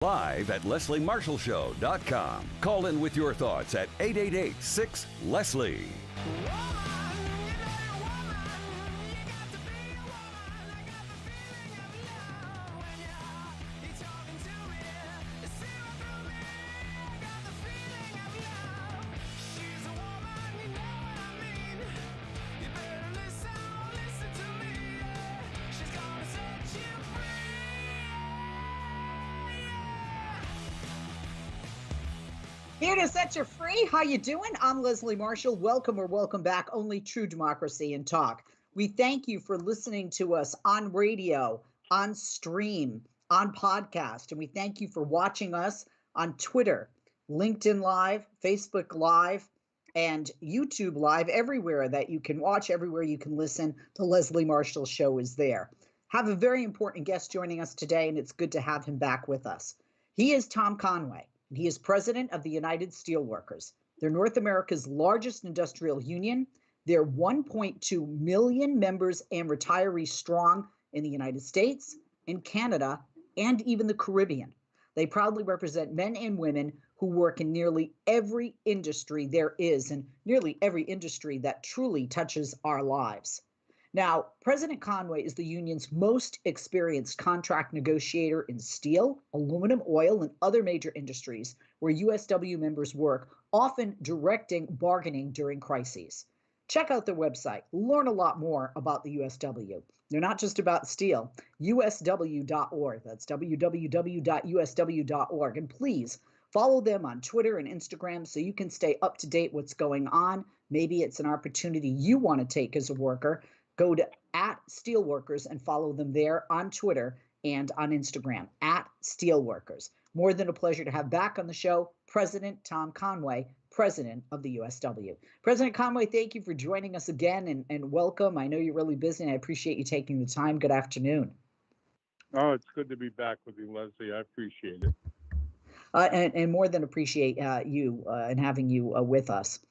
Live at lesliemarshallshow.com. Call in with your thoughts at 888-6-LESLIE. Here to set you free. How you doing? I'm Leslie Marshall. Welcome or welcome back. Only true democracy and talk. We thank you for listening to us on radio, on stream, on podcast. And we thank you for watching us on Twitter, LinkedIn Live, Facebook Live, and YouTube Live. Everywhere that you can watch, everywhere you can listen, the Leslie Marshall Show is there. Have a very important guest joining us today, and it's good to have him back with us. He is Tom Conway. He is president of the United Steelworkers. They're North America's largest industrial union. They're 1.2 million members and retirees strong in the United States, in Canada, and even the Caribbean. They proudly represent men and women who work in nearly every industry there is, and nearly every industry that truly touches our lives. Now, President Conway is the union's most experienced contract negotiator in steel, aluminum, oil, and other major industries where USW members work, often directing bargaining during crises. Check out their website. Learn a lot more about the USW. They're not just about steel. USW.org. That's www.usw.org. And please follow them on Twitter and Instagram so you can stay up to date what's going on. Maybe it's an opportunity you want to take as a worker. Go to @Steelworkers and follow them there on Twitter and on Instagram, @Steelworkers. More than a pleasure to have back on the show, President Tom Conway, President of the USW. President Conway, thank you for joining us again and welcome. I know you're really busy and I appreciate you taking the time. Good afternoon. Oh, it's good to be back with you, Leslie. I appreciate it. And more than appreciate you and having you with us.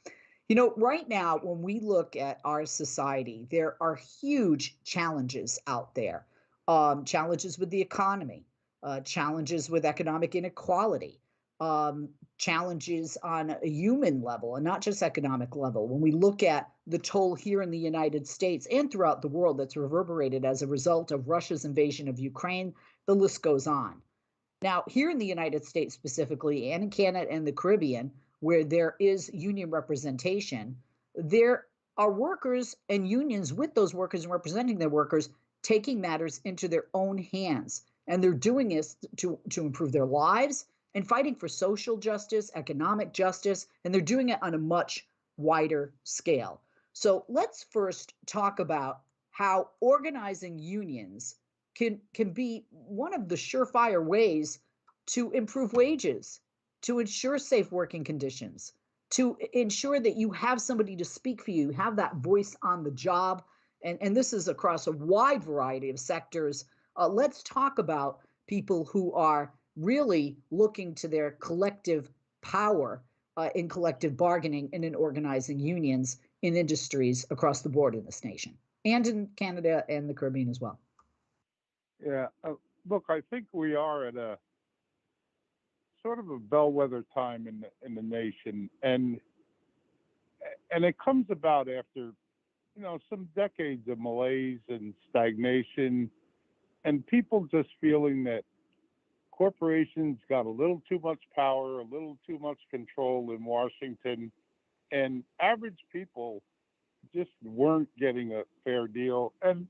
You know, right now, when we look at our society, there are huge challenges out there. Challenges with the economy, challenges with economic inequality, challenges on a human level and not just economic level. When we look at the toll here in the United States and throughout the world that's reverberated as a result of Russia's invasion of Ukraine, the list goes on. Now, here in the United States specifically, and in Canada and the Caribbean, where there is union representation, there are workers and unions with those workers and representing their workers taking matters into their own hands. And they're doing this to improve their lives and fighting for social justice, economic justice, and they're doing it on a much wider scale. So let's first talk about how organizing unions can be one of the surefire ways to improve wages, to ensure safe working conditions, to ensure that you have somebody to speak for you, have that voice on the job. And this is across a wide variety of sectors. Let's talk about people who are really looking to their collective power in collective bargaining and in organizing unions in industries across the board in this nation and in Canada and the Caribbean as well. Yeah, look, I think we are at a sort of a bellwether time in the nation, and it comes about after some decades of malaise and stagnation, and people just feeling that corporations got a little too much power, a little too much control in Washington, and average people just weren't getting a fair deal. And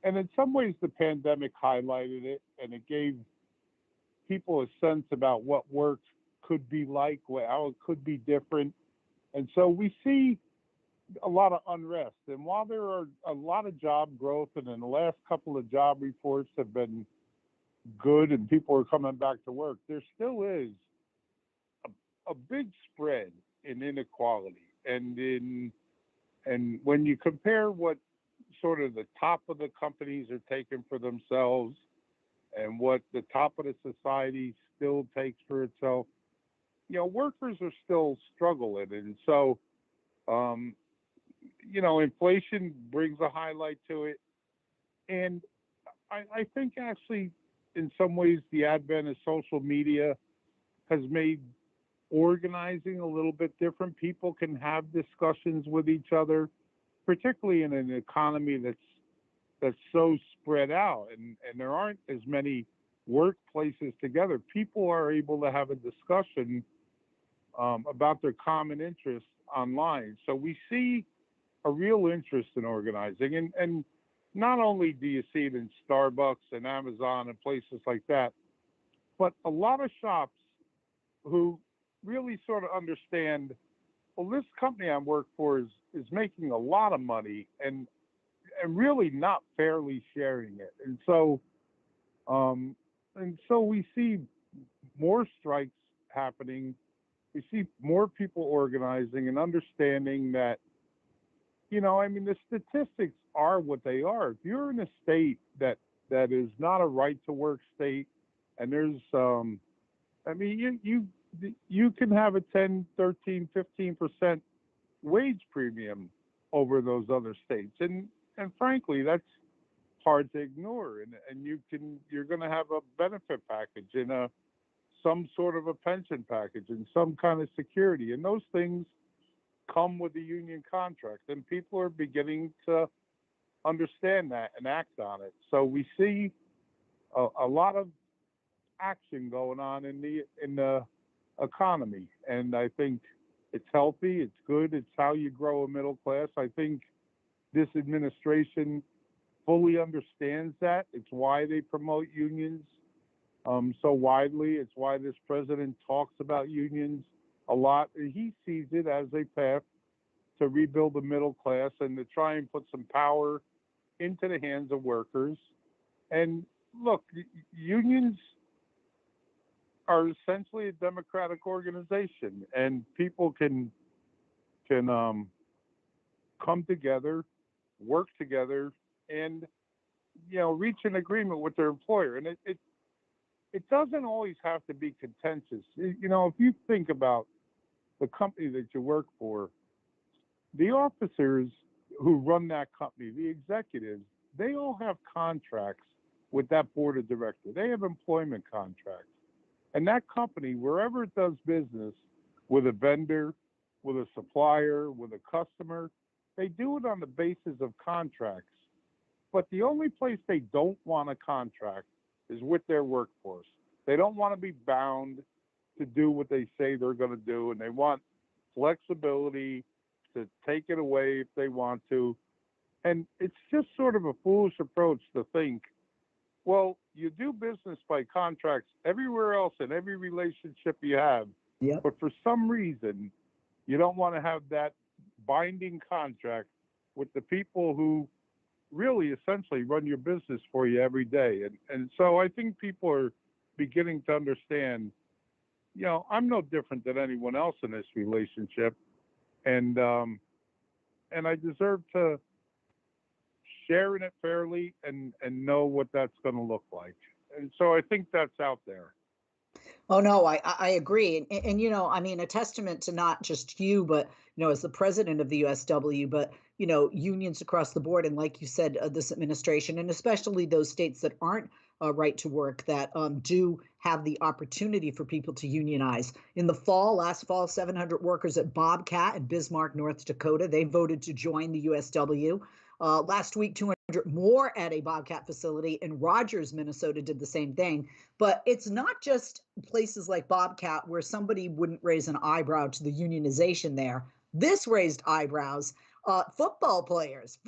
in some ways, the pandemic highlighted it, and it gave people a sense about what work could be like, how it could be different. And so we see a lot of unrest. And while there are a lot of job growth, and in the last couple of job reports have been good and people are coming back to work, there still is a big spread in inequality. And when you compare what sort of the top of the companies are taking for themselves and what the top of the society still takes for itself, workers are still struggling. And so, inflation brings a highlight to it. And I think actually in some ways the advent of social media has made organizing a little bit different. People can have discussions with each other, particularly in an economy that's so spread out, and there aren't as many workplaces together. People are able to have a discussion about their common interests online. So we see a real interest in organizing, and not only do you see it in Starbucks and Amazon and places like that, but a lot of shops who really sort of understand, well, this company I work for is making a lot of money and really not fairly sharing it. And so we see more strikes happening. We see more people organizing and understanding that, the statistics are what they are. If you're in a state that is not a right to work state, and there's, you can have a 10, 13, 15% wage premium over those other states. And frankly, that's hard to ignore. And you're going to have a benefit package and some sort of a pension package and some kind of security. And those things come with the union contract. And people are beginning to understand that and act on it. So we see a lot of action going on in the economy. And I think it's healthy, it's good, it's how you grow a middle class. I think this administration fully understands that. It's why they promote unions so widely. It's why this president talks about unions a lot. He sees it as a path to rebuild the middle class and to try and put some power into the hands of workers. And look, unions are essentially a democratic organization, and people can come together, work together, and reach an agreement with their employer. And it doesn't always have to be contentious. If you think about the company that you work for, the officers who run that company, the executives, they all have contracts with that board of directors. They have employment contracts. And that company, wherever it does business with a vendor, with a supplier, with a customer, they do it on the basis of contracts. But the only place they don't want a contract is with their workforce. They don't want to be bound to do what they say they're going to do, and they want flexibility to take it away if they want to. And it's just sort of a foolish approach to think, well, you do business by contracts everywhere else in every relationship you have. Yep. But for some reason, you don't want to have that binding contract with the people who really essentially run your business for you every day. And so I think people are beginning to understand, I'm no different than anyone else in this relationship. And I deserve to share in it fairly and know what that's going to look like. And so I think that's out there. Oh, no, I agree. And a testament to not just you, but, as the president of the USW, but, unions across the board. And like you said, this administration, and especially those states that aren't right to work, that do have the opportunity for people to unionize. In the last fall, 700 workers at Bobcat in Bismarck, North Dakota, they voted to join the USW. Last week, 200 more at a Bobcat facility in Rogers, Minnesota, did the same thing. But it's not just places like Bobcat where somebody wouldn't raise an eyebrow to the unionization there. This raised eyebrows. Football players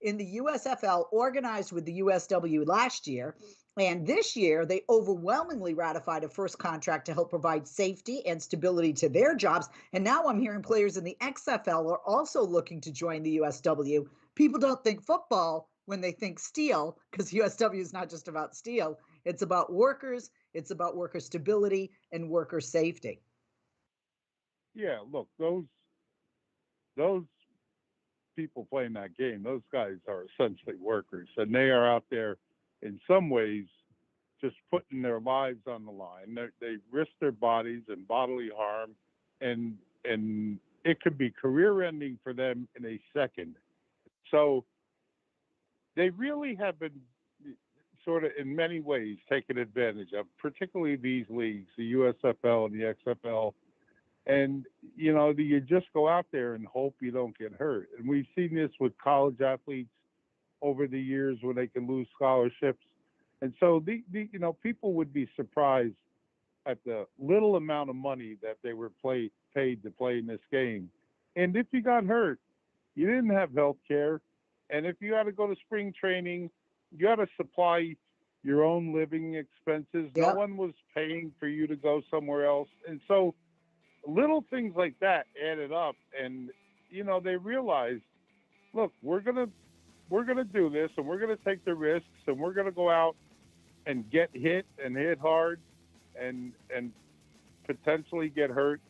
in the USFL organized with the USW last year. And this year, they overwhelmingly ratified a first contract to help provide safety and stability to their jobs. And now I'm hearing players in the XFL are also looking to join the USW. People don't think football when they think steel, because USW is not just about steel. It's about workers. It's about worker stability and worker safety. Yeah, look, those people playing that game, those guys are essentially workers, and they are out there in some ways just putting their lives on the line. They risk their bodies and bodily harm, and it could be career-ending for them in a second. So they really have been sort of, in many ways, taken advantage of, particularly these leagues, the USFL and the XFL. And, you just go out there and hope you don't get hurt. And we've seen this with college athletes over the years when they can lose scholarships. And so, people would be surprised at the little amount of money that they were paid to play in this game. And if you got hurt, you didn't have health care. And if you had to go to spring training, you had to supply your own living expenses. Yep. No one was paying for you to go somewhere else. And so little things like that added up. And, they realized, look, we're going to do this, and we're going to take the risks, and we're going to go out and get hit and hit hard and potentially get hurt.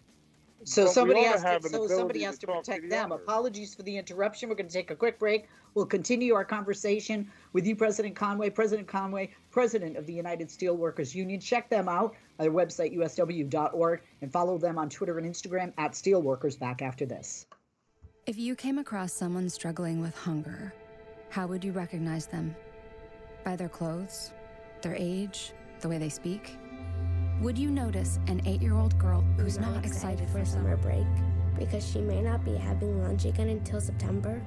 So But somebody we ought has to have to, an so ability somebody has to talk protect the them. other. Apologies for the interruption. We're going to take a quick break. We'll continue our conversation with you, President Conway, President of the United Steelworkers Union. Check them out at their website, usw.org, and follow them on Twitter and Instagram at Steelworkers. Back after this. If you came across someone struggling with hunger, how would you recognize them? By their clothes, their age, the way they speak? Would you notice an 8-year-old girl who's not excited for summer break because she may not be having lunch again until September?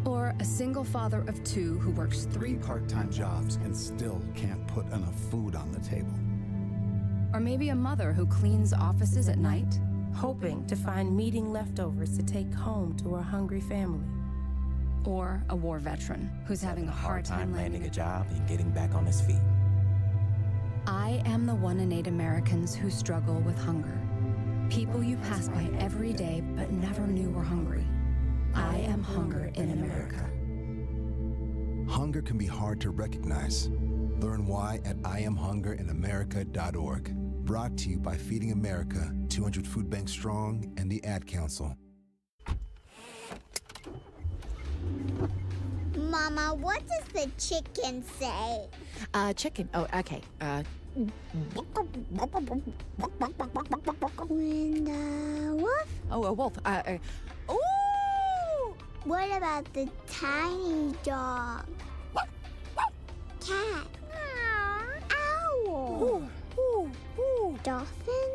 Or a single father of 2 who works 3 part-time jobs and still can't put enough food on the table? Or maybe a mother who cleans offices at night? Hoping to find meeting leftovers to take home to her hungry family. Or a war veteran who's having a hard time landing a job and getting back on his feet. I am the one in 8 Americans who struggle with hunger. People you pass by every day but never knew were hungry. I am hunger in America. Hunger can be hard to recognize. Learn why at IamHungerInAmerica.org. Brought to you by Feeding America, 200 Food Banks Strong, and the Ad Council. Mama, what does the chicken say? Chicken. Oh, okay. When the wolf? Oh, a wolf. Ooh! What about the tiny dog? Cat? Owl? Dolphin?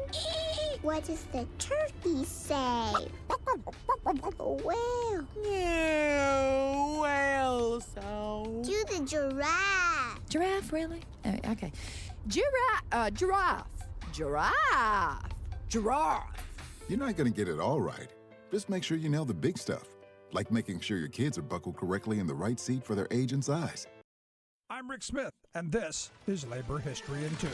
What does the turkey say? Whale? Yeah, whale sound. Do the giraffe. Giraffe, really? Okay. Giraffe. You're not going to get it all right. Just make sure you nail the big stuff, like making sure your kids are buckled correctly in the right seat for their age and size. I'm Rick Smith, and this is Labor History in 2.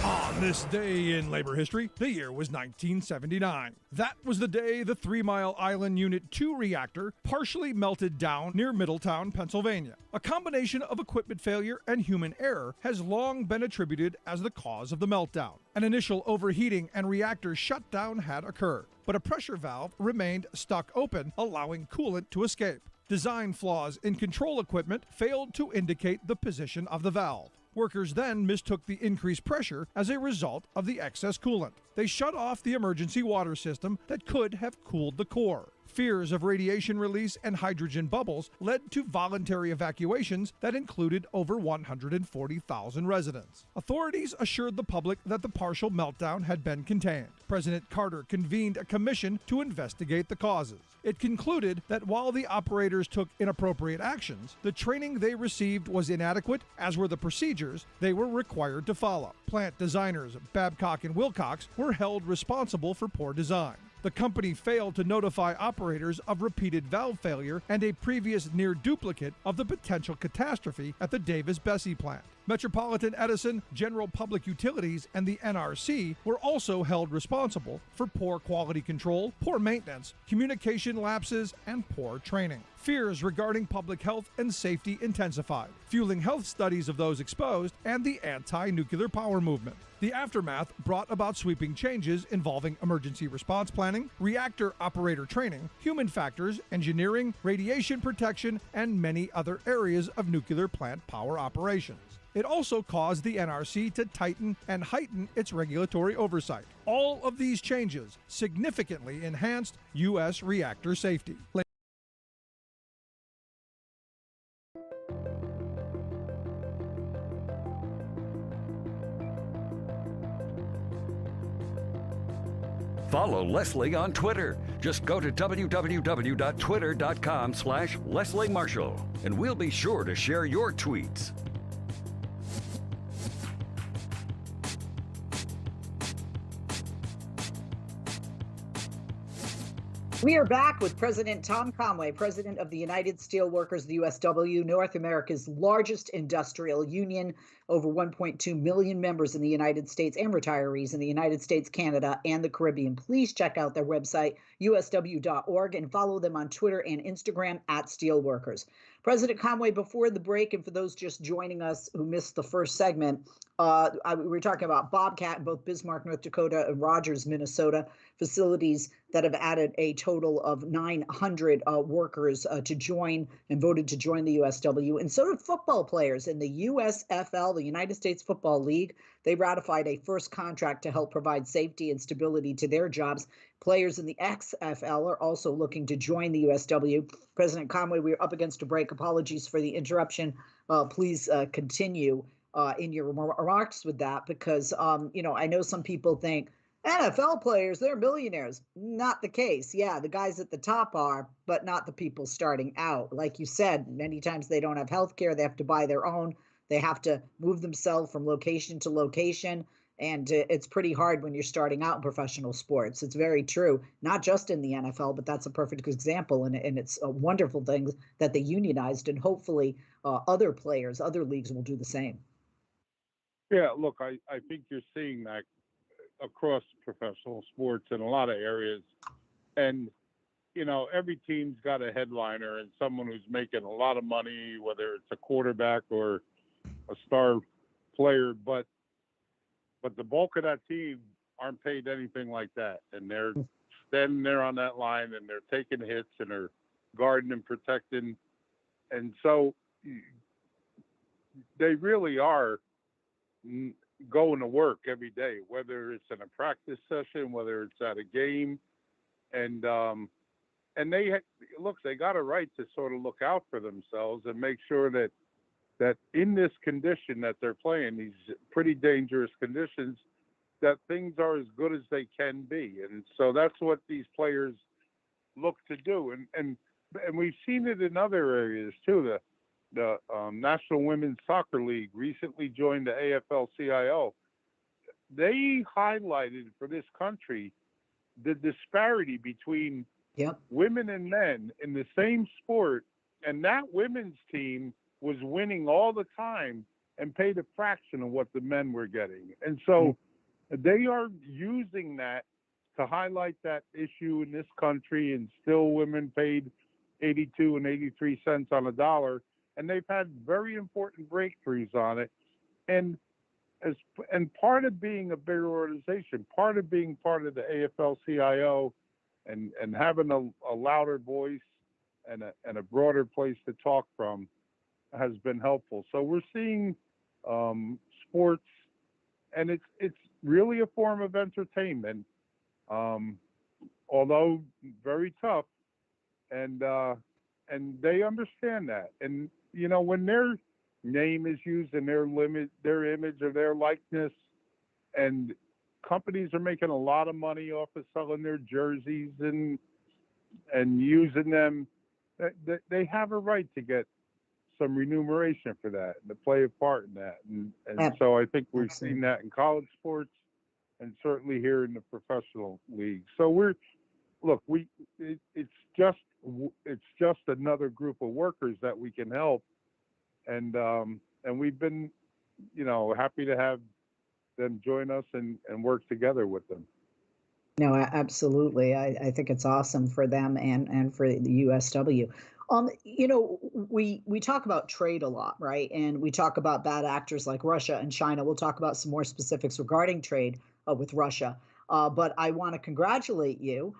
On this day in labor history, the year was 1979. That was the day the 3 Mile Island Unit 2 reactor partially melted down near Middletown, Pennsylvania. A combination of equipment failure and human error has long been attributed as the cause of the meltdown. An initial overheating and reactor shutdown had occurred, but a pressure valve remained stuck open, allowing coolant to escape. Design flaws in control equipment failed to indicate the position of the valve. Workers then mistook the increased pressure as a result of the excess coolant. They shut off the emergency water system that could have cooled the core. Fears of radiation release and hydrogen bubbles led to voluntary evacuations that included over 140,000 residents. Authorities assured the public that the partial meltdown had been contained. President Carter convened a commission to investigate the causes. It concluded that while the operators took inappropriate actions, the training they received was inadequate, as were the procedures they were required to follow. Plant designers Babcock and Wilcox were held responsible for poor design. The company failed to notify operators of repeated valve failure and a previous near duplicate of the potential catastrophe at the Davis-Besse plant. Metropolitan Edison, General Public Utilities, and the NRC were also held responsible for poor quality control, poor maintenance, communication lapses, and poor training. Fears regarding public health and safety intensified, fueling health studies of those exposed and the anti-nuclear power movement. The aftermath brought about sweeping changes involving emergency response planning, reactor operator training, human factors, engineering, radiation protection, and many other areas of nuclear plant power operations. It also caused the NRC to tighten and heighten its regulatory oversight. All of these changes significantly enhanced U.S. reactor safety. Follow Leslie on Twitter. Just go to www.twitter.com/Leslie Marshall, and we'll be sure to share your tweets. We are back with President Tom Conway, President of the United Steelworkers, the USW, North America's largest industrial union, over 1.2 million members in the United States and retirees in the United States, Canada, and the Caribbean. Please check out their website, usw.org, and follow them on Twitter and Instagram at Steelworkers. President Conway, before the break, and for those just joining us who missed the first segment, we were talking about Bobcat in both Bismarck, North Dakota, and Rogers, Minnesota, facilities that have added a total of 900 workers to join and voted to join the USW. And so did football players in the USFL, the United States Football League. They ratified a first contract to help provide safety and stability to their jobs. Players in the XFL are also looking to join the USW. President Conway, we're up against a break. Apologies for the interruption. Please continue in your remarks with that, because, I know some people think NFL players, they're millionaires. Not the case. Yeah, the guys at the top are, but not the people starting out. Like you said, many times they don't have health care. They have to buy their own. They have to move themselves from location to location. And it's pretty hard when you're starting out in professional sports. It's very true, not just in the NFL, but that's a perfect example. And it's a wonderful thing that they unionized, and hopefully other players, other leagues will do the same. Yeah, look, I think you're seeing that across professional sports in a lot of areas. And, every team's got a headliner and someone who's making a lot of money, whether it's a quarterback or a star player, but the bulk of that team aren't paid anything like that. And they're standing there on that line and they're taking hits and they're guarding and protecting. And so they really are going to work every day, whether it's in a practice session, whether it's at a game. And they got a right to sort of look out for themselves and make sure that in this condition that they're playing, these pretty dangerous conditions, that things are as good as they can be. And so that's what these players look to do. And we've seen it in other areas too. The National Women's Soccer League recently joined the AFL-CIO. They highlighted for this country the disparity between women and men in the same sport, and that women's team was winning all the time and paid a fraction of what the men were getting. And so they are using that to highlight that issue in this country, and still women paid 82 and 83 cents on a dollar. And they've had very important breakthroughs on it. And part of being a bigger organization, part of being part of the AFL-CIO and having a louder voice and a broader place to talk from has been helpful. So we're seeing sports, and it's really a form of entertainment, although very tough, and they understand that. And when their name is used and their image or their likeness, and companies are making a lot of money off of selling their jerseys and using them, they have a right to get some remuneration for that and to play a part in that. And so I think we've seen that in college sports and certainly here in the professional league. So it's just another group of workers that we can help. And we've been, happy to have them join us and work together with them. No, absolutely. I think it's awesome for them and for the USW. We talk about trade a lot, right? And we talk about bad actors like Russia and China. We'll talk about some more specifics regarding trade with Russia. But I want to congratulate you.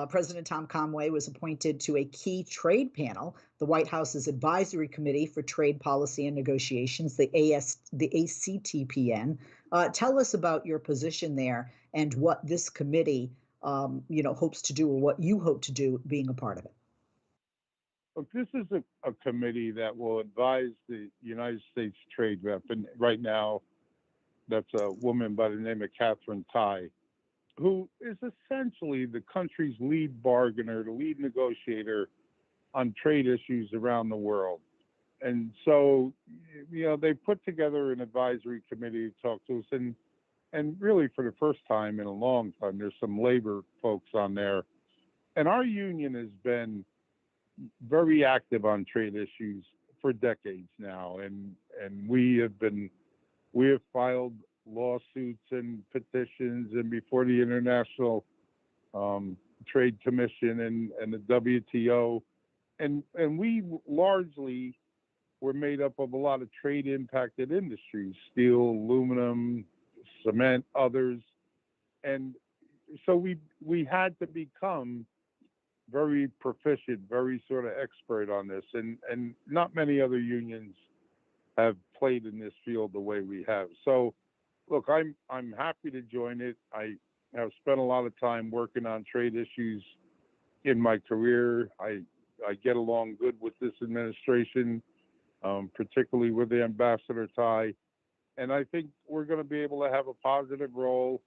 President Tom Conway was appointed to a key trade panel, the White House's Advisory Committee for Trade Policy and Negotiations, the ACTPN. Tell us about your position there and what this committee, hopes to do, or what you hope to do being a part of it. Look, this is a committee that will advise the United States Trade Rep, and right now that's a woman by the name of Catherine Tai. who is essentially the country's lead bargainer, the lead negotiator on trade issues around the world. And so, they put together an advisory committee to talk to us, and really for the first time in a long time, there's some labor folks on there. And our union has been very active on trade issues for decades now, and we have filed lawsuits and petitions, and before the International Trade Commission and the WTO, and we largely were made up of a lot of trade impacted industries: steel, aluminum, cement, others. And so we had to become very proficient, very sort of expert on this, and not many other unions have played in this field the way we have. So look, I'm happy to join it. I have spent a lot of time working on trade issues in my career. I get along good with this administration, particularly with the Ambassador Tai. And I think we're going to be able to have a positive role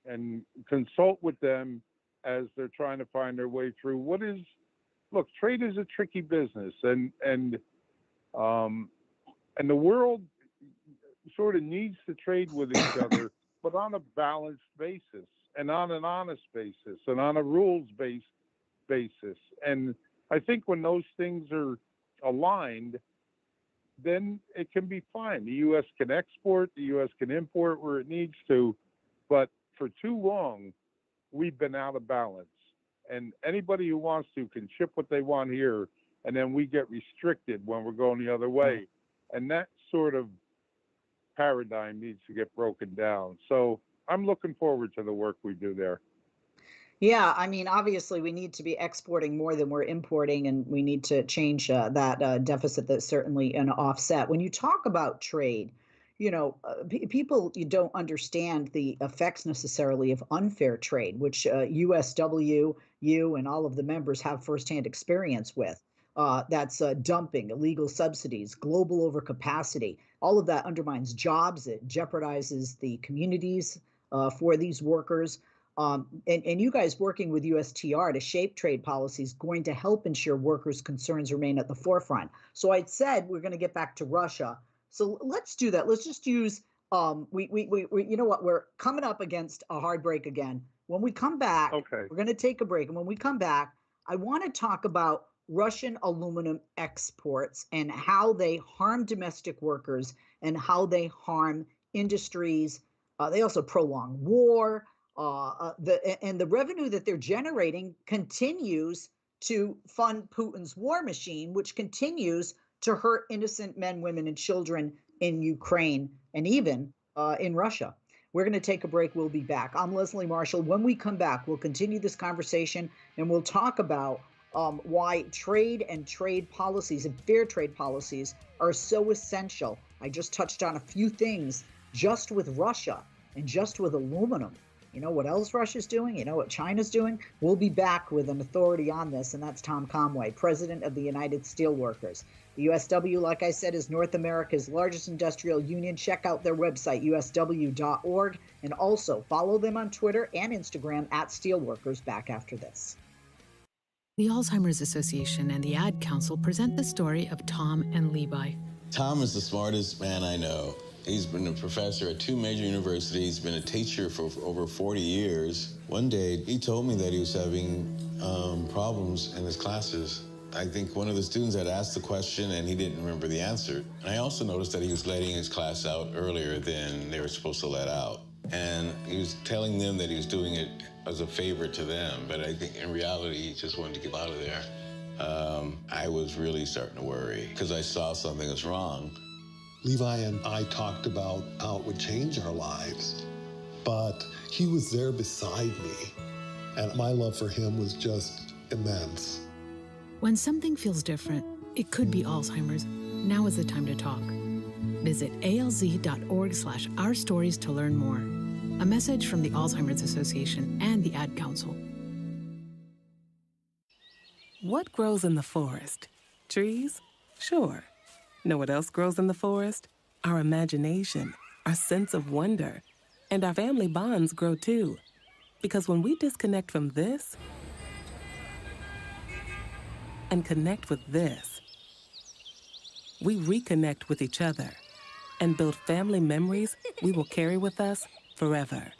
and consult with them as they're trying to find their way through look, trade is a tricky business, and the world sort of needs to trade with each other, but on a balanced basis and on an honest basis and on a rules-based basis. And I think when those things are aligned, then it can be fine. The U.S. can export, the U.S. can import where it needs to, but for too long, we've been out of balance. And anybody who wants to can ship what they want here, and then we get restricted when we're going the other way. And that sort of paradigm needs to get broken down. So I'm looking forward to the work we do there. Yeah, I mean, obviously, we need to be exporting more than we're importing, and we need to change that deficit. That's certainly an offset. When you talk about trade, people don't understand the effects necessarily of unfair trade, which USW, you, and all of the members have firsthand experience with. That's dumping, illegal subsidies, global overcapacity. All of that undermines jobs. It jeopardizes the communities for these workers. And you guys working with USTR to shape trade policies going to help ensure workers' concerns remain at the forefront. So I said we're going to get back to Russia. So let's do that. Let's just use we you know what, we're coming up against a hard break again. When we come back, We're going to take a break, and when we come back, I want to talk about Russian aluminum exports and how they harm domestic workers and how they harm industries. They also prolong war. The revenue that they're generating continues to fund Putin's war machine, which continues to hurt innocent men, women, and children in Ukraine and even in Russia. We're going to take a break. We'll be back. I'm Leslie Marshall. When we come back, we'll continue this conversation, and we'll talk about why trade and trade policies and fair trade policies are so essential. I just touched on a few things just with Russia and just with aluminum. You know what else Russia's doing? You know what China's doing? We'll be back with an authority on this, and that's Tom Conway, president of the United Steelworkers. The USW, like I said, is North America's largest industrial union. Check out their website, usw.org, and also follow them on Twitter and Instagram at Steelworkers. Back after this. The Alzheimer's Association and the Ad Council present the story of Tom and Levi. Tom is the smartest man I know. He's been a professor at 2 major universities, been a teacher for over 40 years. One day, he told me that he was having problems in his classes. I think one of the students had asked the question and he didn't remember the answer. And I also noticed that he was letting his class out earlier than they were supposed to let out. And he was telling them that he was doing it as a favor to them, but I think in reality, he just wanted to get out of there. I was really starting to worry because I saw something was wrong. Levi and I talked about how it would change our lives, but he was there beside me, and my love for him was just immense. When something feels different, it could be Alzheimer's. Now is the time to talk. Visit alz.org/ourstories to learn more. A message from the Alzheimer's Association and the Ad Council. What grows in the forest? Trees? Sure. Know what else grows in the forest? Our imagination, our sense of wonder. And our family bonds grow too. Because when we disconnect from this and connect with this, we reconnect with each other and build family memories we will carry with us forever.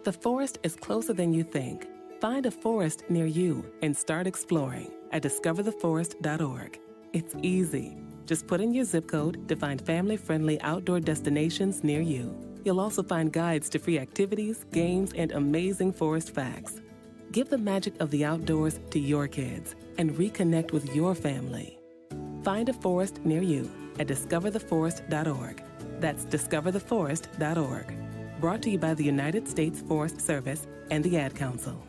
The forest is closer than you think. Find a forest near you and start exploring at discovertheforest.org. It's easy. Just put in your zip code to find family-friendly outdoor destinations near you. You'll also find guides to free activities, games, and amazing forest facts. Give the magic of the outdoors to your kids and reconnect with your family. Find a forest near you at discovertheforest.org. That's discovertheforest.org. Brought to you by the United States Forest Service and the Ad Council.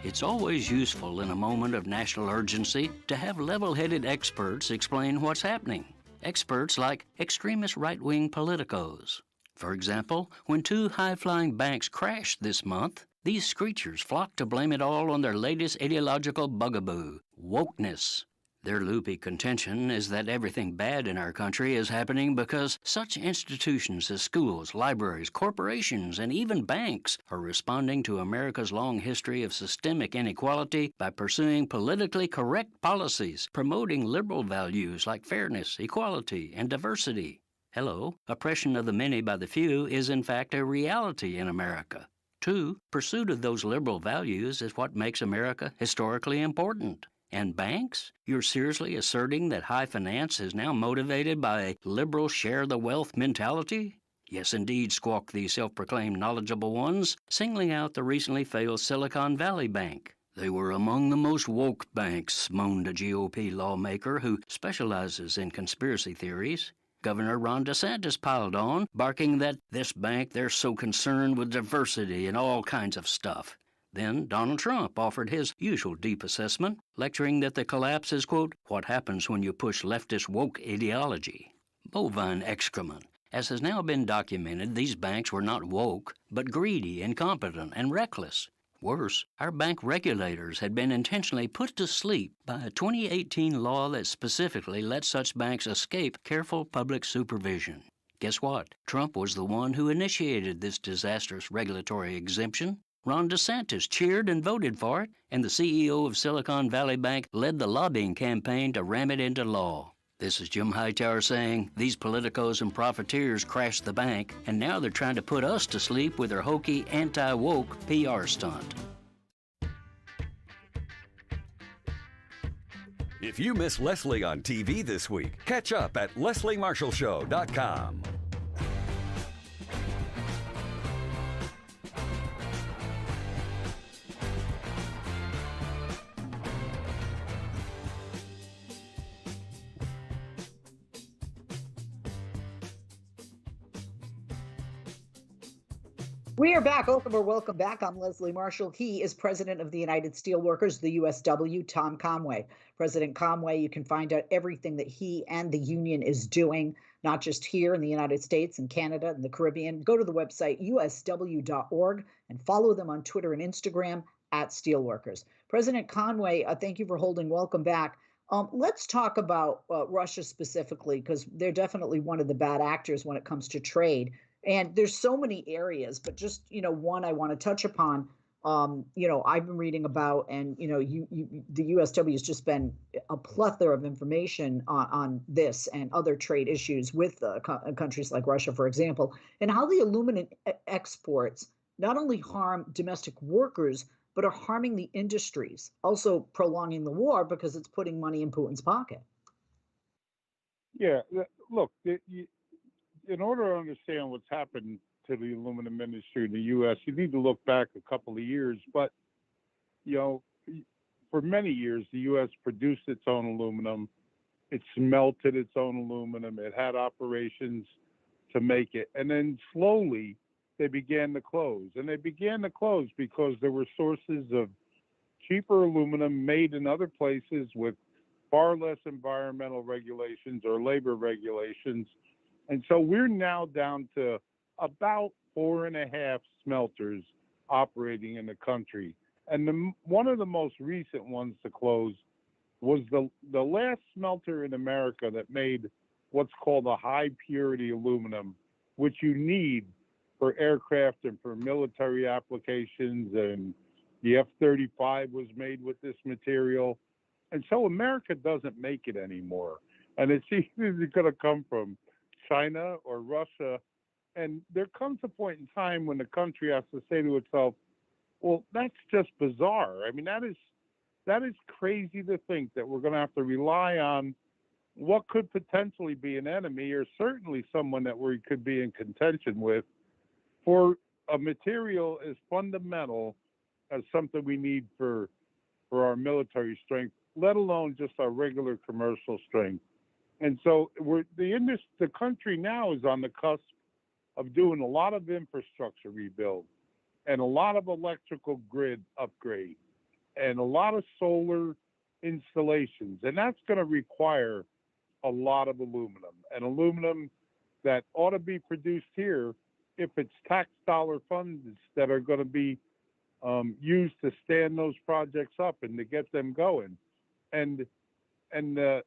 It's always useful in a moment of national urgency to have level-headed experts explain what's happening. Experts like extremist right-wing politicos. For example, when two high-flying banks crashed this month, these screechers flocked to blame it all on their latest ideological bugaboo, wokeness. Their loopy contention is that everything bad in our country is happening because such institutions as schools, libraries, corporations, and even banks are responding to America's long history of systemic inequality by pursuing politically correct policies, promoting liberal values like fairness, equality, and diversity. Hello, oppression of the many by the few is in fact a reality in America. 2, pursuit of those liberal values is what makes America historically important. And banks? You're seriously asserting that high finance is now motivated by a liberal share-the-wealth mentality? Yes, indeed, squawk the self-proclaimed knowledgeable ones, singling out the recently failed Silicon Valley Bank. They were among the most woke banks, moaned a GOP lawmaker who specializes in conspiracy theories. Governor Ron DeSantis piled on, barking that this bank, they're so concerned with diversity and all kinds of stuff. Then Donald Trump offered his usual deep assessment, lecturing that the collapse is, quote, what happens when you push leftist woke ideology. Bovine excrement. As has now been documented, these banks were not woke, but greedy, incompetent, and reckless. Worse, our bank regulators had been intentionally put to sleep by a 2018 law that specifically let such banks escape careful public supervision. Guess what? Trump was the one who initiated this disastrous regulatory exemption. Ron DeSantis cheered and voted for it, and the CEO of Silicon Valley Bank led the lobbying campaign to ram it into law. This is Jim Hightower saying these politicos and profiteers crashed the bank, and now they're trying to put us to sleep with their hokey, anti-woke PR stunt. If you miss Leslie on TV this week, catch up at lesliemarshallshow.com. We are back. Welcome back. I'm Leslie Marshall. He is president of the United Steelworkers, the USW, Tom Conway. President Conway, you can find out everything that he and the union is doing, not just here in the United States and Canada and the Caribbean. Go to the website, usw.org, and follow them on Twitter and Instagram at Steelworkers. President Conway, thank you for holding. Welcome back. Let's talk about Russia specifically, because they're definitely one of the bad actors when it comes to trade. And there's so many areas, but just, one I want to touch upon, I've been reading about, and, the USW has just been a plethora of information on this and other trade issues with countries like Russia, for example, and how the aluminum exports not only harm domestic workers, but are harming the industries, also prolonging the war because it's putting money in Putin's pocket. Yeah, look, in order to understand what's happened to the aluminum industry in the U.S., you need to look back a couple of years. But, for many years, the U.S. produced its own aluminum. It smelted its own aluminum. It had operations to make it. And then slowly, they began to close. And they began to close because there were sources of cheaper aluminum made in other places with far less environmental regulations or labor regulations. And so we're now down to about 4.5 smelters operating in the country. And one of the most recent ones to close was the last smelter in America that made what's called a high purity aluminum, which you need for aircraft and for military applications, and the F-35 was made with this material. And so America doesn't make it anymore. And it's either going to come from China or Russia. And there comes a point in time when the country has to say to itself, well, that's just bizarre. I mean, that is crazy to think that we're going to have to rely on what could potentially be an enemy, or certainly someone that we could be in contention with, for a material as fundamental as something we need for our military strength, let alone just our regular commercial strength. And so the country now is on the cusp of doing a lot of infrastructure rebuild and a lot of electrical grid upgrade and a lot of solar installations. And that's going to require a lot of aluminum, and aluminum that ought to be produced here if it's tax dollar funds that are going to be used to stand those projects up and to get them going. And the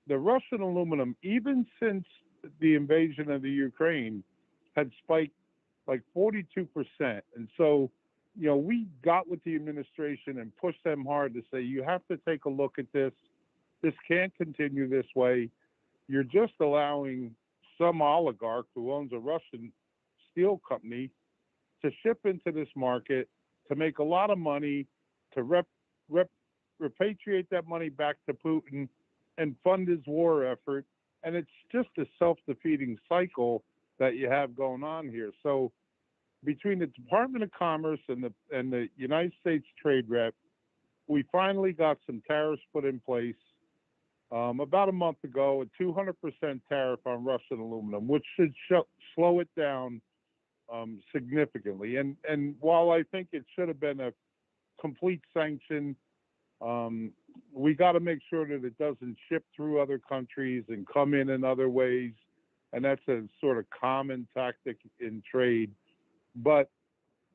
Russian aluminum, even since the invasion of the Ukraine, had spiked like 42%. And so, we got with the administration and pushed them hard to say, you have to take a look at this. This can't continue this way. You're just allowing some oligarch who owns a Russian steel company to ship into this market, to make a lot of money, to repatriate that money back to Putin and fund his war effort. And it's just a self-defeating cycle that you have going on here. So between the Department of Commerce and the United States Trade Rep, we finally got some tariffs put in place about a month ago, a 200% tariff on Russian aluminum, which should slow it down significantly. And while I think it should have been a complete sanction, we got to make sure that it doesn't ship through other countries and come in other ways. And that's a sort of common tactic in trade. But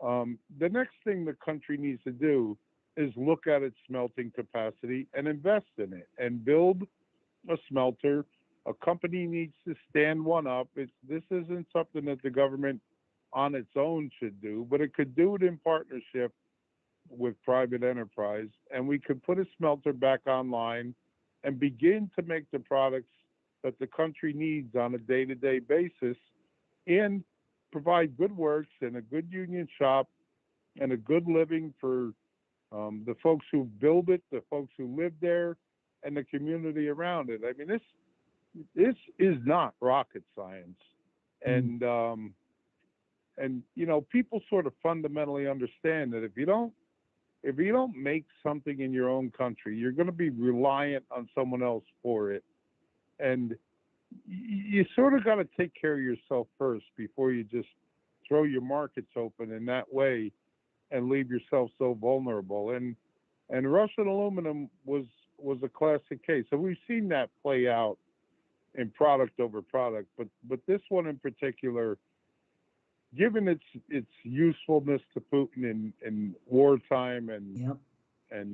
the next thing the country needs to do is look at its smelting capacity and invest in it and build a smelter. A company needs to stand one up. This isn't something that the government on its own should do, but it could do it in partnership with private enterprise. And we could put a smelter back online and begin to make the products that the country needs on a day-to-day basis, and provide good works and a good union shop and a good living for the folks who build it, the folks who live there, and the community around it. I mean, this is not rocket science. And people sort of fundamentally understand that if you don't make something in your own country, you're going to be reliant on someone else for it. And you sort of got to take care of yourself first before you just throw your markets open in that way and leave yourself so vulnerable. And Russian aluminum was a classic case. So we've seen that play out in product over product, but this one in particular, given its usefulness to Putin in wartime and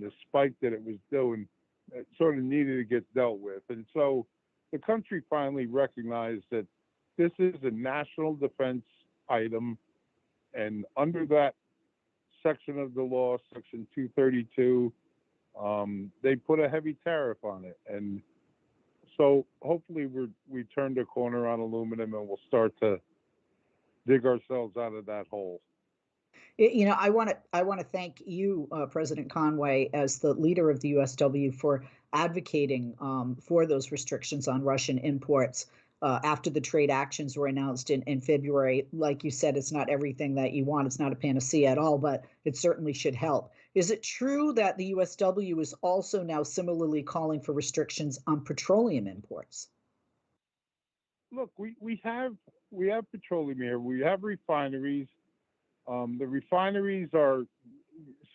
the spike that it was doing, it sort of needed to get dealt with. And so the country finally recognized that this is a national defense item, and under that section of the law, Section 232, they put a heavy tariff on it. And so hopefully we turned a corner on aluminum, and we'll start to dig ourselves out of that hole. I want to thank you, President Conway, as the leader of the USW, for advocating for those restrictions on Russian imports after the trade actions were announced in February. Like you said, it's not everything that you want. It's not a panacea at all, but it certainly should help. Is it true that the USW is also now similarly calling for restrictions on petroleum imports? Look, we have petroleum here. We have refineries. The refineries are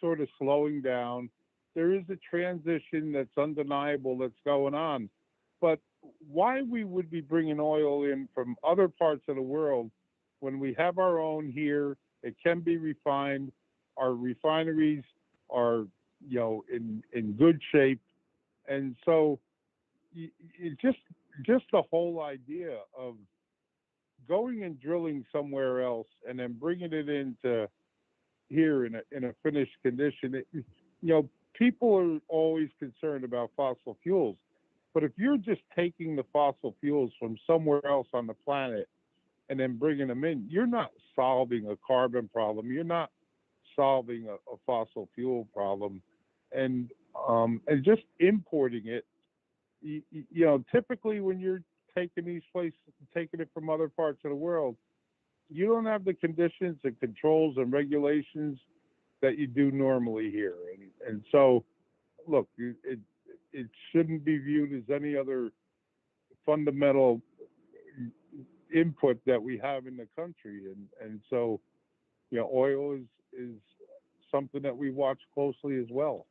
sort of slowing down. There is a transition that's undeniable that's going on. But why we would be bringing oil in from other parts of the world when we have our own here, it can be refined. Our refineries are, in good shape. And so just the whole idea of going and drilling somewhere else and then bringing it into here in a finished condition, people are always concerned about fossil fuels. But if you're just taking the fossil fuels from somewhere else on the planet and then bringing them in, you're not solving a carbon problem. You're not solving a fossil fuel problem. And just importing it, typically when you're taking these places, taking it from other parts of the world, you don't have the conditions and controls and regulations that you do normally here. And so, look, it shouldn't be viewed as any other fundamental input that we have in the country. And so, oil is something that we watch closely as well.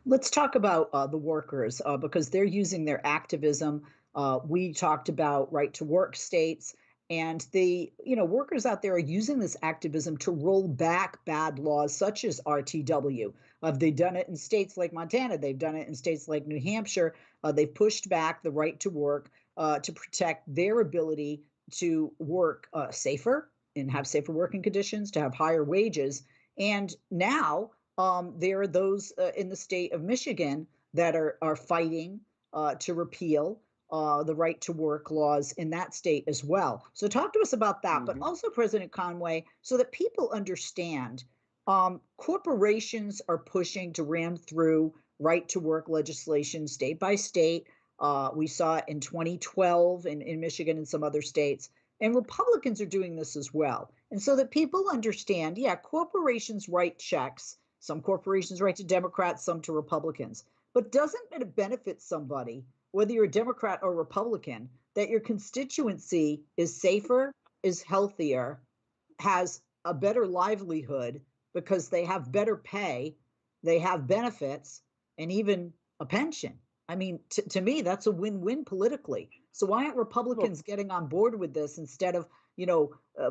Let's talk about the workers because they're using their activism. We talked about right to work states, and the workers out there are using this activism to roll back bad laws such as RTW. They've done it in states like Montana. They've done it in states like New Hampshire. They've pushed back the right to work to protect their ability to work safer and have safer working conditions, to have higher wages. And now there are those in the state of Michigan that are fighting to repeal the right to work laws in that state as well. So talk to us about that, but also President Conway, so that people understand corporations are pushing to ram through right to work legislation state by state. We saw it in 2012 in Michigan and some other states, and Republicans are doing this as well. And so that people understand, corporations write checks. Some corporations write to Democrats, some to Republicans. But doesn't it benefit somebody, whether you're a Democrat or Republican, that your constituency is safer, is healthier, has a better livelihood because they have better pay, they have benefits, and even a pension? I mean, to me, that's a win-win politically. So why aren't Republicans getting on board with this instead of,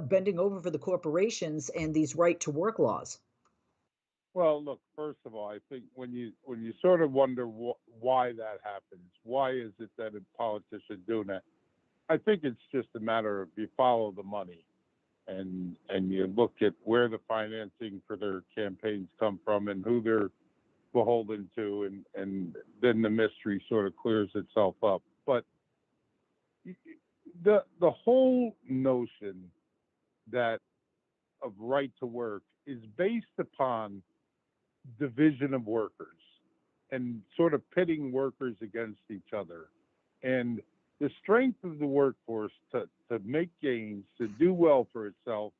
bending over for the corporations and these right-to-work laws? Well, look, first of all, I think when you sort of wonder why that happens, why is it that a politician doing that? I think it's just a matter of you follow the money and you look at where the financing for their campaigns come from and who they're beholden to, and then the mystery sort of clears itself up. But the whole notion that of right to work is based upon division of workers and sort of pitting workers against each other. And the strength of the workforce to make gains, to do well for itself,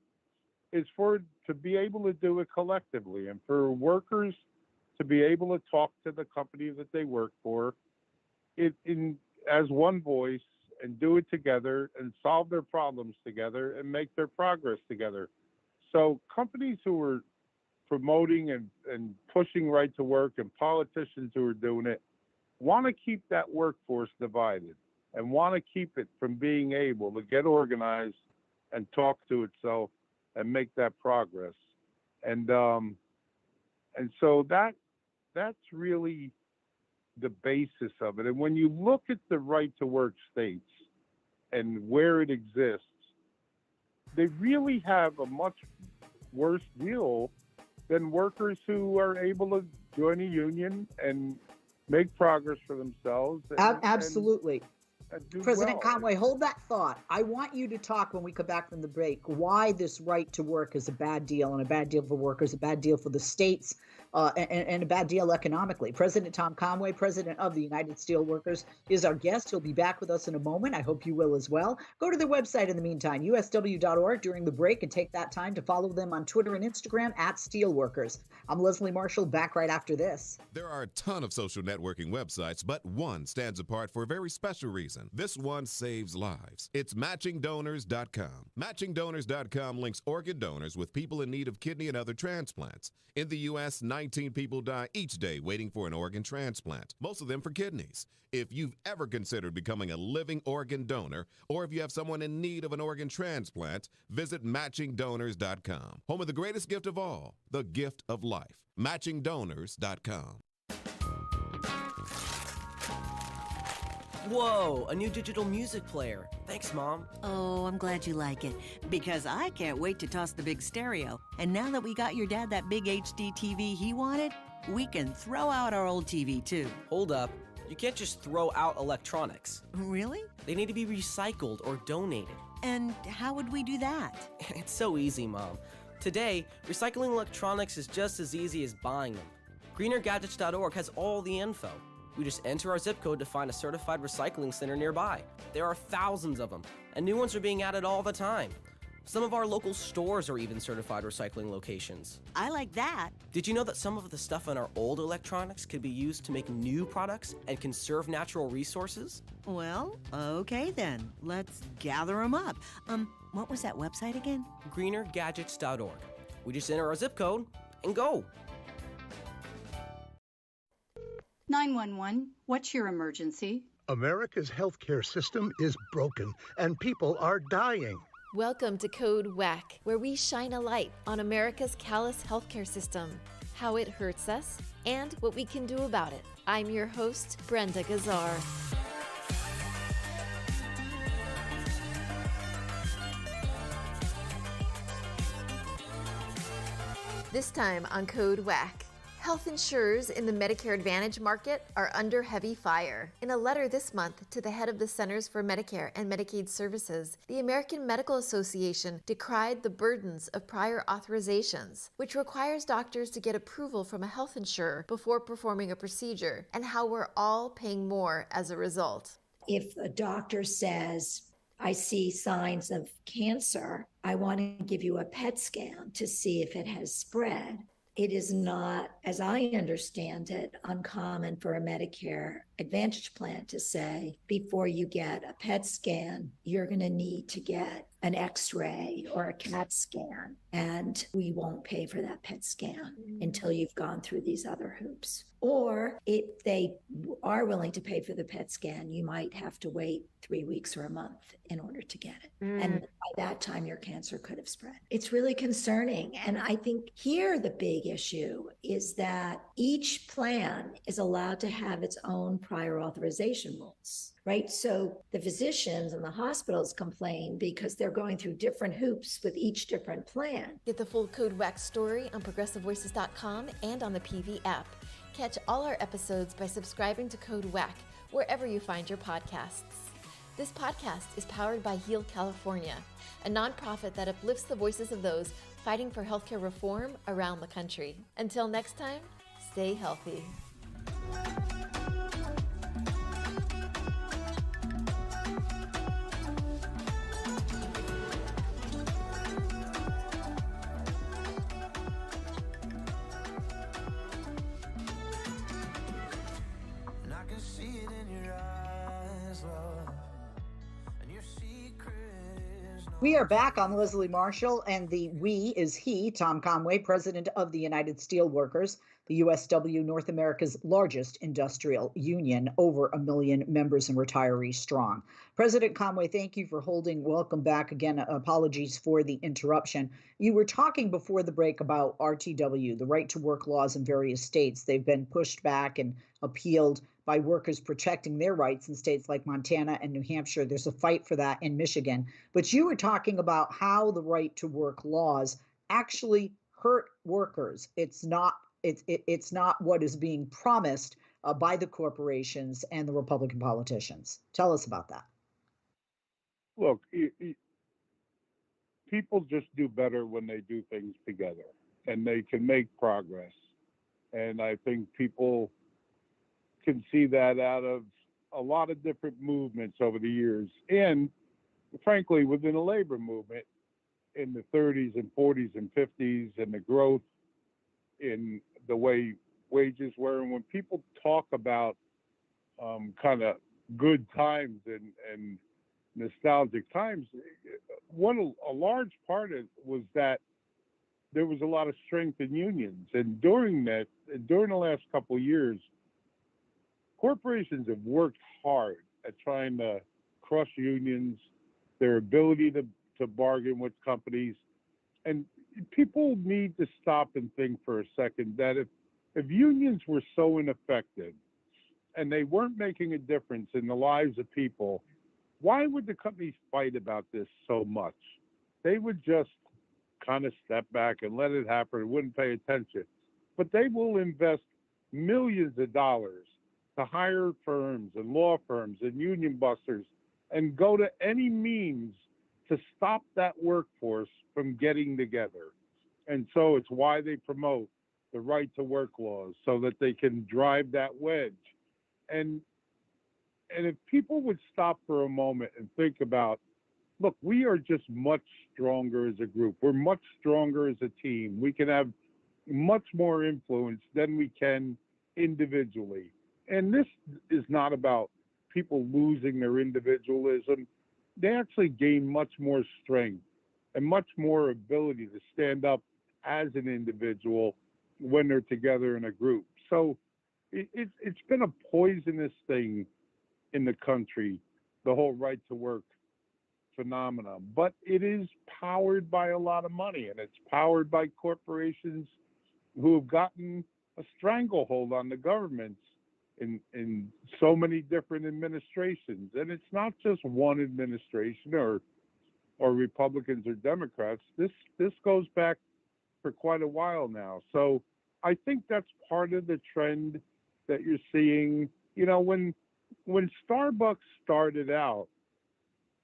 is to be able to do it collectively, and for workers to be able to talk to the company that they work for as one voice and do it together and solve their problems together and make their progress together. So companies who are promoting and pushing right to work and politicians who are doing it want to keep that workforce divided and want to keep it from being able to get organized and talk to itself and make that progress. And so that's really the basis of it. And when you look at the right to work states and where it exists, they really have a much worse deal than workers who are able to join a union and make progress for themselves. Absolutely. President well. Conway, hold that thought. I want you to talk when we come back from the break why this right to work is a bad deal, and a bad deal for workers, a bad deal for the states, and a bad deal economically. President Tom Conway, president of the United Steelworkers, is our guest. He'll be back with us in a moment. I hope you will as well. Go to their website in the meantime, usw.org, during the break, and take that time to follow them on Twitter and Instagram at Steelworkers. I'm Leslie Marshall, back right after this. There are a ton of social networking websites, but one stands apart for a very special reason. This one saves lives. It's MatchingDonors.com. MatchingDonors.com links organ donors with people in need of kidney and other transplants. In the U.S., 19 people die each day waiting for an organ transplant, most of them for kidneys. If you've ever considered becoming a living organ donor, or if you have someone in need of an organ transplant, visit MatchingDonors.com. Home of the greatest gift of all, the gift of life. MatchingDonors.com. Whoa, a new digital music player. Thanks, Mom. Oh, I'm glad you like it, because I can't wait to toss the big stereo. And now that we got your dad that big HD TV he wanted, we can throw out our old TV too. Hold up. You can't just throw out electronics. Really? They need to be recycled or donated. And how would we do that? It's so easy, Mom. Today, recycling electronics is just as easy as buying them. GreenerGadgets.org has all the info. We just enter our zip code to find a certified recycling center nearby. There are thousands of them, and new ones are being added all the time. Some of our local stores are even certified recycling locations. I like that. Did you know that some of the stuff in our old electronics could be used to make new products and conserve natural resources? Well, okay then. Let's gather them up. What was that website again? GreenerGadgets.org. We just enter our zip code and go. 911, what's your emergency? America's healthcare system is broken and people are dying. Welcome to Code WAC, where we shine a light on America's callous healthcare system, how it hurts us, and what we can do about it. I'm your host, Brenda Gazar. This time on Code WAC. Health insurers in the Medicare Advantage market are under heavy fire. In a letter this month to the head of the Centers for Medicare and Medicaid Services, the American Medical Association decried the burdens of prior authorizations, which requires doctors to get approval from a health insurer before performing a procedure, and how we're all paying more as a result. If a doctor says, I see signs of cancer, I want to give you a PET scan to see if it has spread. It is not, as I understand it, uncommon for a Medicare Advantage plan to say, before you get a PET scan, you're going to need to get an X-ray or a CAT scan, and we won't pay for that PET scan until you've gone through these other hoops. Or if they are willing to pay for the PET scan, you might have to wait 3 weeks or a month in order to get it. And by that time, your cancer could have spread. It's really concerning. And I think here the big issue is that each plan is allowed to have its own prior authorization rules, right? So the physicians and the hospitals complain because they're going through different hoops with each different plan. Get the full Code WAC story on progressivevoices.com and on the PV app. Catch all our episodes by subscribing to Code WAC wherever you find your podcasts. This podcast is powered by Heal California, a nonprofit that uplifts the voices of those fighting for healthcare reform around the country. Until next time, stay healthy. We are back on Leslie Marshall, and the we is he, Tom Conway, president of the United Steelworkers, the USW, North America's largest industrial union, over 1 million members and retirees strong. President Conway, thank you for holding. Welcome back again. Apologies for the interruption. You were talking before the break about RTW, the right to work laws in various states. They've been pushed back and appealed by workers protecting their rights in states like Montana and New Hampshire. There's a fight for that in Michigan. But you were talking about how the right to work laws actually hurt workers. It's not what is being promised by the corporations and the Republican politicians. Tell us about that. Look, people just do better when they do things together, and they can make progress. And I think people can see that out of a lot of different movements over the years. And frankly, within the labor movement in the 30s and 40s and 50s, and the growth in the way wages were. And when people talk about kind of good times and nostalgic times, a large part of it was that there was a lot of strength in unions. And during the last couple of years, corporations have worked hard at trying to crush unions, their ability to bargain with companies. And people need to stop and think for a second that if unions were so ineffective and they weren't making a difference in the lives of people, why would the companies fight about this so much? They would just kind of step back and let it happen and wouldn't pay attention. But they will invest millions of dollars to hire firms and law firms and union busters and go to any means to stop that workforce from getting together. And so it's why they promote the right to work laws, so that they can drive that wedge. And if people would stop for a moment and think about, look, we are just much stronger as a group. We're much stronger as a team. We can have much more influence than we can individually. And this is not about people losing their individualism. They actually gain much more strength and much more ability to stand up as an individual when they're together in a group. So it's been a poisonous thing in the country, the whole right to work phenomenon. But it is powered by a lot of money, and it's powered by corporations who have gotten a stranglehold on the governments in so many different administrations. And it's not just one administration or Republicans or Democrats. This goes back for quite a while now. So I think that's part of the trend that you're seeing. You know, when Starbucks started out,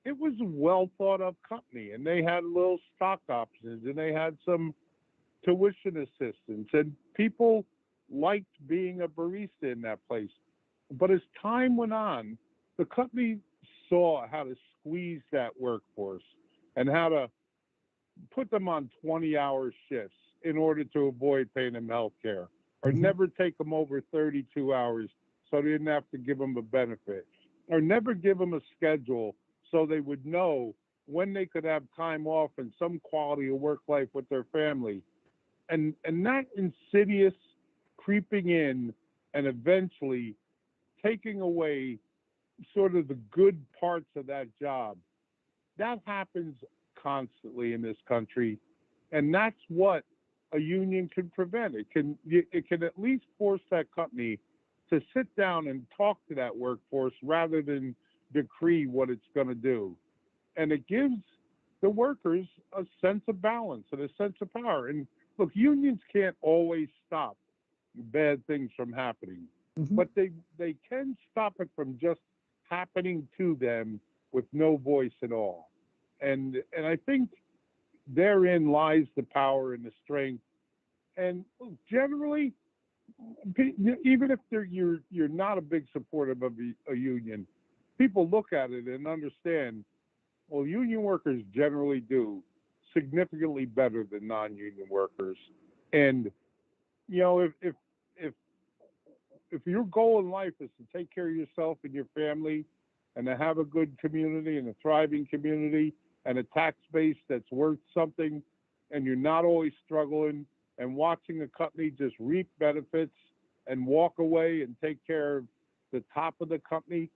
it was a well thought of company, and they had little stock options, and they had some tuition assistance, and people liked being a barista in that place. But as time went on, the company saw how to squeeze that workforce and how to put them on 20-hour shifts in order to avoid paying them health care, or never take them over 32 hours so they didn't have to give them a benefit, or never give them a schedule so they would know when they could have time off and some quality of work life with their family. And that insidious creeping in and eventually taking away sort of the good parts of that job, that happens constantly in this country. And that's what a union can prevent. It can at least force that company to sit down and talk to that workforce rather than decree what it's going to do. And it gives the workers a sense of balance and a sense of power. And look, unions can't always stop bad things from happening, but they can stop it from just happening to them with no voice at all. And I think therein lies the power and the strength. And generally, even if you're not a big supporter of a union, people look at it and understand, well, union workers generally do significantly better than non-union workers. And you know, if your goal in life is to take care of yourself and your family and to have a good community and a thriving community and a tax base that's worth something, and you're not always struggling and watching a company just reap benefits and walk away and take care of the top of the company,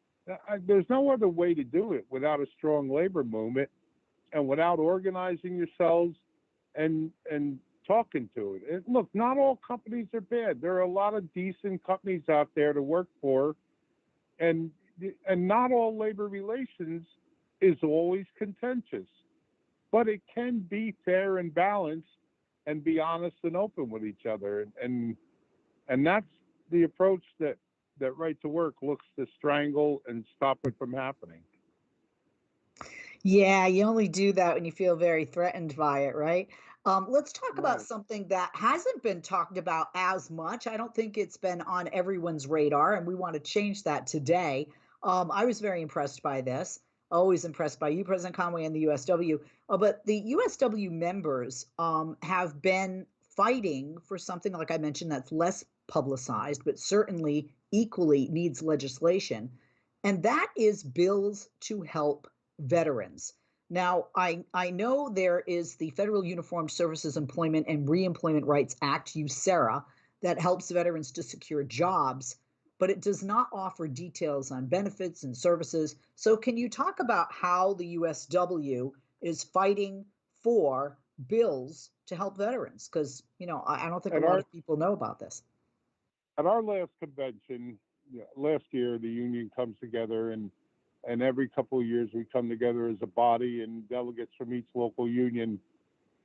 there's no other way to do it without a strong labor movement and without organizing yourselves and talking to it. And look, not all companies are bad. There are a lot of decent companies out there to work for, and not all labor relations is always contentious, but it can be fair and balanced and be honest and open with each other. And that's the approach that Right to Work looks to strangle and stop it from happening. Yeah, you only do that when you feel very threatened by it, right? Let's talk about something that hasn't been talked about as much. I don't think it's been on everyone's radar, and we want to change that today. I was very impressed by this, always impressed by you, President Conway, and the USW. But the USW members have been fighting for something, like I mentioned, that's less publicized, but certainly equally needs legislation. And that is bills to help veterans. Now, I know there is the Federal Uniformed Services Employment and Reemployment Rights Act, USERRA, that helps veterans to secure jobs, but it does not offer details on benefits and services. So can you talk about how the USW is fighting for bills to help veterans? Because, you know, I don't think a lot of people know about this. At our last convention, last year the union comes together, and every couple of years we come together as a body, and delegates from each local union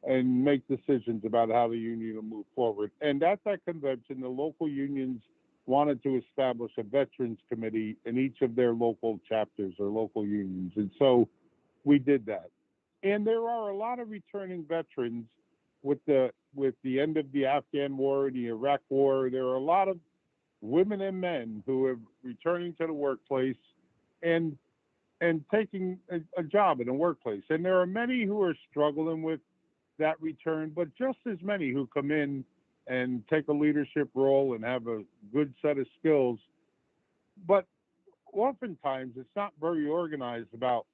and make decisions about how the union will move forward. And at that convention, the local unions wanted to establish a veterans committee in each of their local chapters or local unions. And so we did that. And there are a lot of returning veterans with the end of the Afghan war, the Iraq war. There are a lot of women and men who are returning to the workplace and taking a job in the workplace. And there are many who are struggling with that return, but just as many who come in and take a leadership role and have a good set of skills. But oftentimes it's not very organized about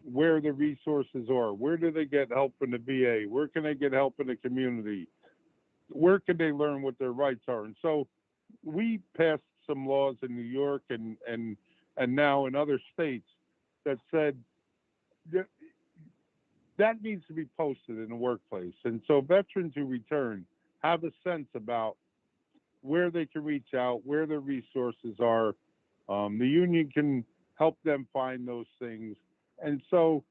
where the resources are. Where do they get help in the VA? Where can they get help in the community? Where can they learn what their rights are? And so we passed some laws in New York and now in other states that said that needs to be posted in the workplace. And so veterans who return have a sense about where they can reach out, where the resources are. The union can help them find those things. And so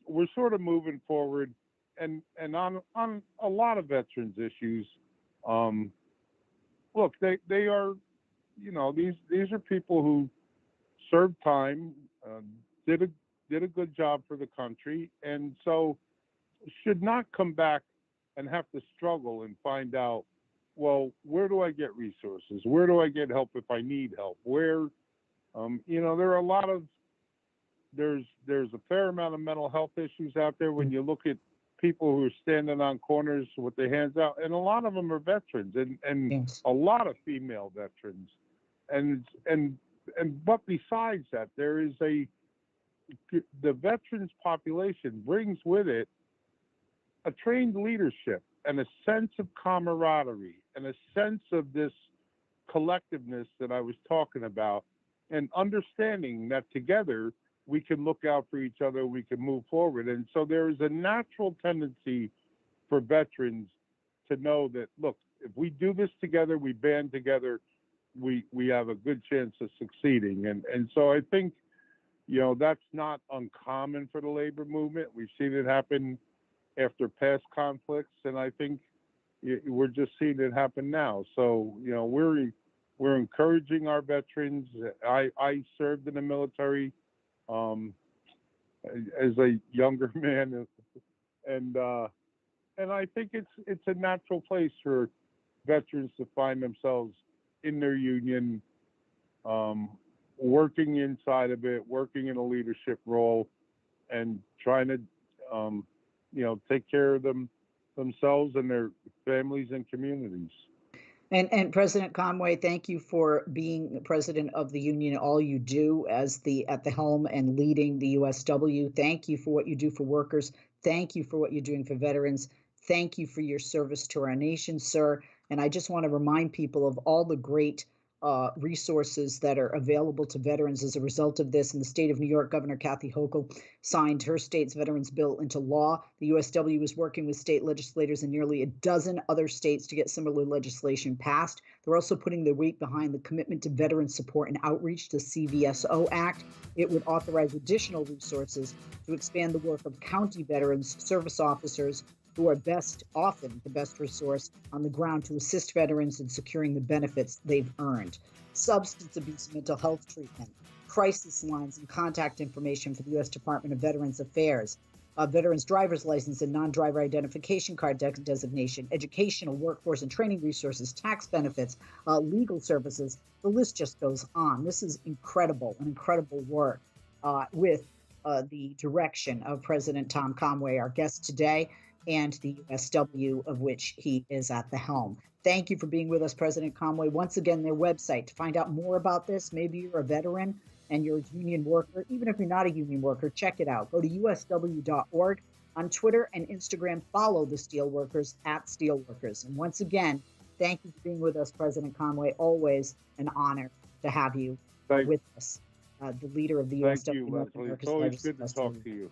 we're sort of moving forward and on a lot of veterans issues. Look, they are, these are people who served time, did a good job for the country, and so should not come back and have to struggle and find out, well, where do I get resources? Where do I get help if I need help? Where, there are there's a fair amount of mental health issues out there when you look at people who are standing on corners with their hands out, and a lot of them are veterans and yes, a lot of female veterans. But besides that, there is the veterans population brings with it a trained leadership and a sense of camaraderie and a sense of this collectiveness that I was talking about, and understanding that together we can look out for each other, we can move forward. And so there is a natural tendency for veterans to know that, look, if we do this together, we band together, we have a good chance of succeeding. And so I think, that's not uncommon for the labor movement. We've seen it happen after past conflicts, and I think we're just seeing it happen now. So, we're encouraging our veterans. I served in the military as a younger man, and I think it's a natural place for veterans to find themselves in their union, working inside of it, working in a leadership role, and trying to take care of themselves and their families and communities. And President Conway, thank you for being the president of the union, all you do at the helm and leading the USW. Thank you for what you do for workers. Thank you for what you're doing for veterans. Thank you for your service to our nation, sir. And I just want to remind people of all the great resources that are available to veterans as a result of this. In the state of New York, Governor Kathy Hochul signed her state's veterans bill into law. The USW is working with state legislators in nearly a dozen other states to get similar legislation passed. They're also putting their weight behind the Commitment to Veteran Support and Outreach, the CVSO Act. It would authorize additional resources to expand the work of county veterans, service officers, who are often the best resource on the ground to assist veterans in securing the benefits they've earned. Substance abuse and mental health treatment, crisis lines and contact information for the U.S. Department of Veterans Affairs, veterans driver's license and non-driver identification card designation, educational, workforce and training resources, tax benefits, legal services. The list just goes on. This is an incredible work with the direction of President Tom Conway, our guest today, and the USW, of which he is at the helm. Thank you for being with us, President Conway. Once again, their website to find out more about this. Maybe you're a veteran and you're a union worker. Even if you're not a union worker, check it out. Go to usw.org. On Twitter and Instagram, follow the Steelworkers at Steelworkers. And once again, thank you for being with us, President Conway. Always an honor to have you with us, the leader of the USW. Thank you, Leslie. It's always good to talk to you.